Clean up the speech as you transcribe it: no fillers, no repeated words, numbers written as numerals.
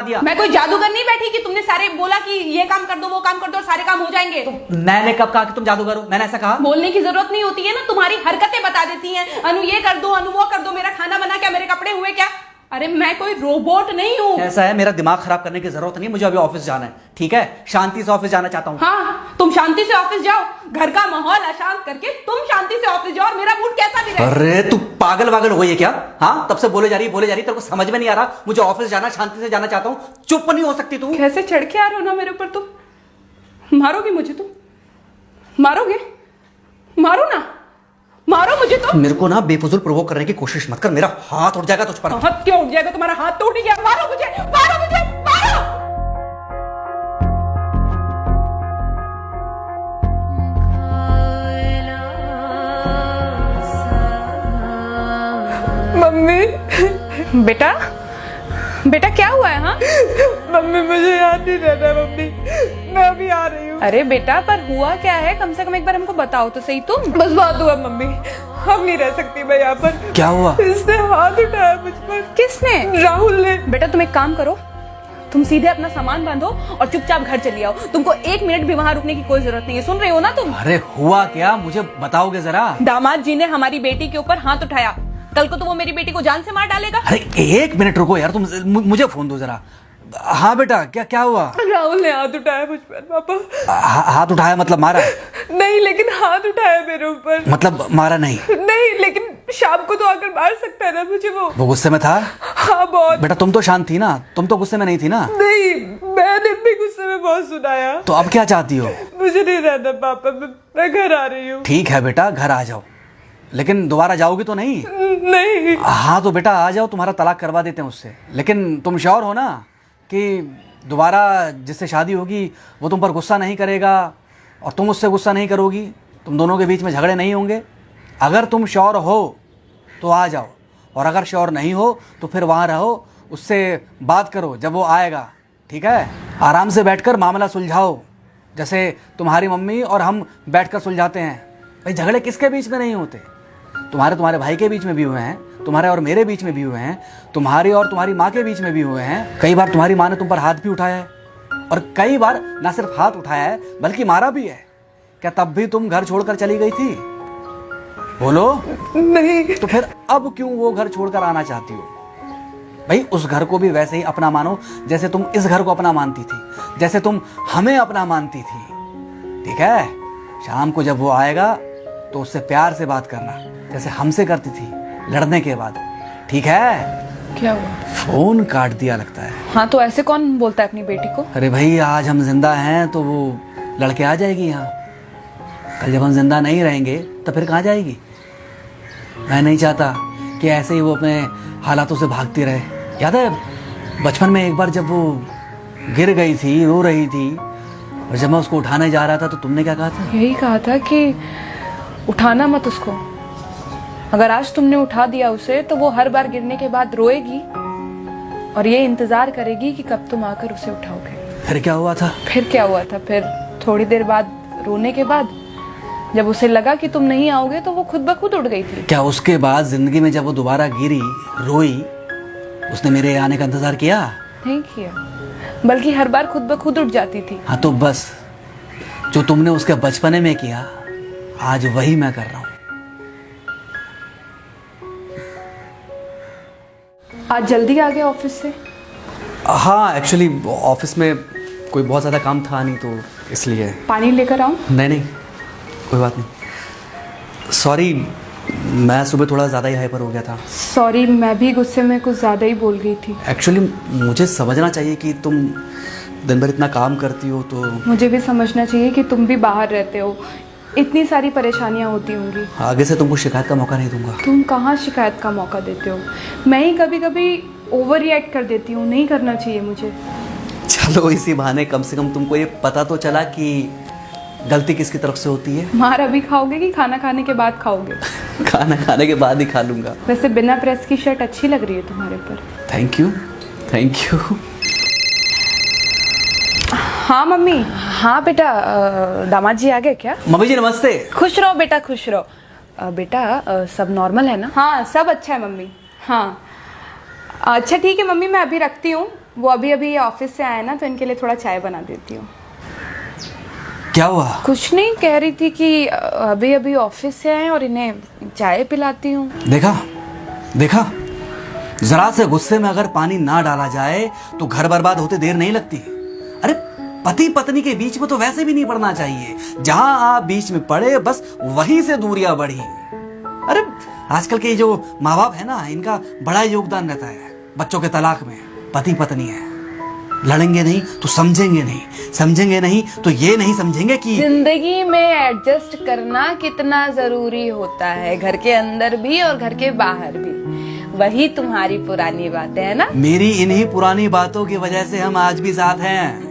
दिया। मैं कोई जादूगर नहीं बैठी कि तुमने सारे बोला कि ये काम कर दो वो काम कर दो और सारे काम हो जाएंगे। मैंने कब कहा कि तुम जादूगर हो? मैंने ऐसा कहा? बोलने की जरूरत नहीं होती है ना, तुम्हारी हरकतें बता देती हैं। अनु ये कर दो, अनु वो कर दो, मेरा खाना बना क्या, मेरे कपड़े हुए क्या। अरे मैं कोई रोबोट नहीं हूँ। ऐसा है, मेरा दिमाग खराब करने की जरूरत नहीं, मुझे अभी ऑफिस जाना है। ठीक है, शांति से ऑफिस जाना चाहता हूँ। हाँ तुम शांति से ऑफिस जाओ, घर का माहौल अशांत करके तुम शांति से ऑफिस जाओ और मेरा मूड कैसा भी रहे। अरे तू पागल वागल हो गई है क्या? हाँ, तब से बोले जा रही तेरे को समझ में नहीं आ रहा? मुझे ऑफिस जाना, शांति से जाना चाहता हूँ। चुप नहीं हो सकती तू? कैसे चढ़ के आ रहे हो ना मेरे ऊपर तुम। मारोगे मुझे? तुम मारोगे? मारो ना, मारो मुझे। तो मेरे को ना बेफजूल प्रोवोक करने की कोशिश मत कर, मेरा हाथ उठ जाएगा तुझ पर। हाथ क्यों उठ जाएगा? तुम्हारा हाथ तो उठ गया। मारो मुझे, मारो मुझे, मारो। मम्मी। बेटा बेटा क्या हुआ है? हाँ मम्मी मुझे याद नहीं रहता मम्मी, मैं अभी आ रही हूँ। अरे बेटा पर हुआ क्या है? कम से कम एक बार हमको बताओ तो सही। तुम बस बात हुआ मम्मी, हम नहीं रह सकती मैं यहाँ पर। क्या हुआ? इसने हाथ उठाया मुझ पर। किसने? राहुल ने। बेटा तुम एक काम करो, तुम सीधे अपना सामान बांधो और चुपचाप घर चली आओ। तुमको एक मिनट भी वहाँ रुकने की कोई जरूरत नहीं है। सुन रहे हो ना तुम? अरे हुआ क्या, मुझे बताओगे जरा? दामाद जी ने हमारी बेटी के ऊपर हाथ उठाया। कल को तो वो मेरी बेटी को जान से मार डालेगा। अरे एक मिनट रुको यार, तुम मुझे फोन दो जरा। हाँ बेटा, क्या हुआ? राहुल ने हाथ उठाया मुझ पर पापा। हाथ उठाया मतलब मारा? नहीं लेकिन हाथ उठाया मेरे ऊपर। मतलब मारा नहीं? नहीं लेकिन शाम को तो आकर मार सकता है ना मुझे वो गुस्से में था? हाँ बहुत। बेटा तुम तो शांत थी ना, तुम तो गुस्से में नहीं थी ना? नहीं मैंने भी गुस्से में बहुत सुनाया। तो अब क्या चाहती हो? मुझे नहीं रहना पापा, मैं घर आ रही हूँ। ठीक है बेटा, घर आ जाओ, लेकिन दोबारा जाओगी तो नहीं? नहीं। हाँ तो बेटा आ जाओ, तुम्हारा तलाक करवा देते हैं उससे। लेकिन तुम श्योर हो ना कि दोबारा जिससे शादी होगी वो तुम पर गुस्सा नहीं करेगा और तुम उससे गुस्सा नहीं करोगी, तुम दोनों के बीच में झगड़े नहीं होंगे? अगर तुम श्योर हो तो आ जाओ, और अगर श्योर नहीं हो तो फिर वहाँ रहो, उससे बात करो जब वो आएगा। ठीक है, आराम से बैठकर मामला सुलझाओ, जैसे तुम्हारी मम्मी और हम बैठकर सुलझाते हैं। भाई झगड़े किसके बीच में नहीं होते? तुम्हारे भाई के बीच में भी हुए हैं, तुम्हारे और मेरे बीच में भी हुए हैं, तुम्हारी और तुम्हारी माँ के बीच में भी हुए हैं। कई बार तुम्हारी माँ ने तुम पर हाथ भी उठाया है, और कई बार ना सिर्फ हाथ उठाया है बल्कि मारा भी है। क्या तब भी तुम घर छोड़कर चली गई थी? बोलो। नहीं। तो फिर अब क्यों वो घर छोड़कर आना चाहती हो? भाई उस घर को भी वैसे ही अपना मानो जैसे तुम इस घर को अपना मानती थी, जैसे तुम हमें अपना मानती थी। ठीक है, शाम को जब वो आएगा तो उससे प्यार से बात करना, जैसे हमसे करती थी लड़ने के बाद। ठीक है? क्या हुआ? फोन काट दिया लगता है। हाँ तो ऐसे कौन बोलता है अपनी बेटी को? अरे भाई आज हम जिंदा हैं तो वो लड़के आ जाएगी यहाँ, कल जब हम जिंदा नहीं रहेंगे तो फिर कहाँ जाएगी? मैं नहीं चाहता कि ऐसे ही वो अपने हालातों से भागती रहे। याद है बचपन में एक बार जब वो गिर गई थी, रो रही थी, और जब मैं उसको उठाने जा रहा था तो तुमने क्या कहा था? यही कहा था कि उठाना मत उसको। अगर आज तुमने उठा दिया उसे तो वो हर बार गिरने के बाद रोएगी और ये इंतजार करेगी कि कब तुम आकर उसे उठाओगे। फिर क्या हुआ था? फिर क्या हुआ था? फिर थोड़ी देर बाद रोने के बाद जब उसे लगा कि तुम नहीं आओगे तो वो खुद ब खुद उठ गई थी। क्या उसके बाद जिंदगी में जब वो दोबारा गिरी, रोई, उसने मेरे आने का इंतजार किया? नहीं किया, बल्कि हर बार खुद ब खुद उठ जाती थी। हाँ तो बस जो तुमने उसके बचपने में किया आज वही मैं कर रहा हूँ। आज जल्दी आ गए ऑफिस से? हाँ एक्चुअली ऑफिस में कोई बहुत ज़्यादा काम था नहीं तो इसलिए। पानी लेकर आऊं? नहीं कोई बात नहीं, सॉरी मैं सुबह थोड़ा ज़्यादा ही हाइपर हो गया था। सॉरी, मैं भी गुस्से में कुछ ज़्यादा ही बोल गई थी। एक्चुअली मुझे समझना चाहिए कि तुम दिन भर इतना काम करती हो तो मुझे भी समझना चाहिए कि तुम भी बाहर रहते हो, इतनी सारी परेशानियां होती होंगी। आगे से तुमको शिकायत का मौका नहीं दूंगा। तुम कहाँ शिकायत का मौका देते हो? मैं ही कभी कभी ओवर रिएक्ट कर देती हूँ, नहीं करना चाहिए मुझे। चलो इसी बहाने कम से कम तुमको ये पता तो चला कि गलती किसकी तरफ से होती है। मार अभी खाओगे कि खाना खाने के बाद खाओगे? खाना खाने के बाद ही खा लूंगा। वैसे बिना प्रेस की शर्ट अच्छी लग रही है तुम्हारे पर। Thank you. हाँ मम्मी। हाँ बेटा, दामाद जी आ गए क्या? मम्मी जी नमस्ते। खुश रहो बेटा, खुश रहो। बेटा सब नॉर्मल है ना? हाँ सब अच्छा है मम्मी। हाँ अच्छा ठीक है मम्मी, मैं अभी रखती हूँ, वो अभी अभी ऑफिस से आए ना, तो इनके लिए थोड़ा चाय बना देती हूँ। क्या हुआ? कुछ नहीं, कह रही थी कि अभी अभी ऑफिस से आए और इन्हें चाय पिलाती हूँ। देखा देखा, जरा से गुस्से में अगर पानी ना डाला जाए तो घर बर्बाद होते देर नहीं लगती। अरे पति पत्नी के बीच में तो वैसे भी नहीं पड़ना चाहिए, जहां आप बीच में पड़े बस वहीं से दूरियां बढ़ी। अरे आजकल के जो माँ बाप है ना, इनका बड़ा योगदान रहता है बच्चों के तलाक में। पति पत्नी है, लड़ेंगे नहीं तो समझेंगे नहीं, समझेंगे नहीं तो ये नहीं समझेंगे कि जिंदगी में एडजस्ट करना कितना जरूरी होता है, घर के अंदर भी और घर के बाहर भी। वही तुम्हारी पुरानी बातें है ना। मेरी इन्हीं पुरानी बातों की वजह से हम आज भी साथ हैं।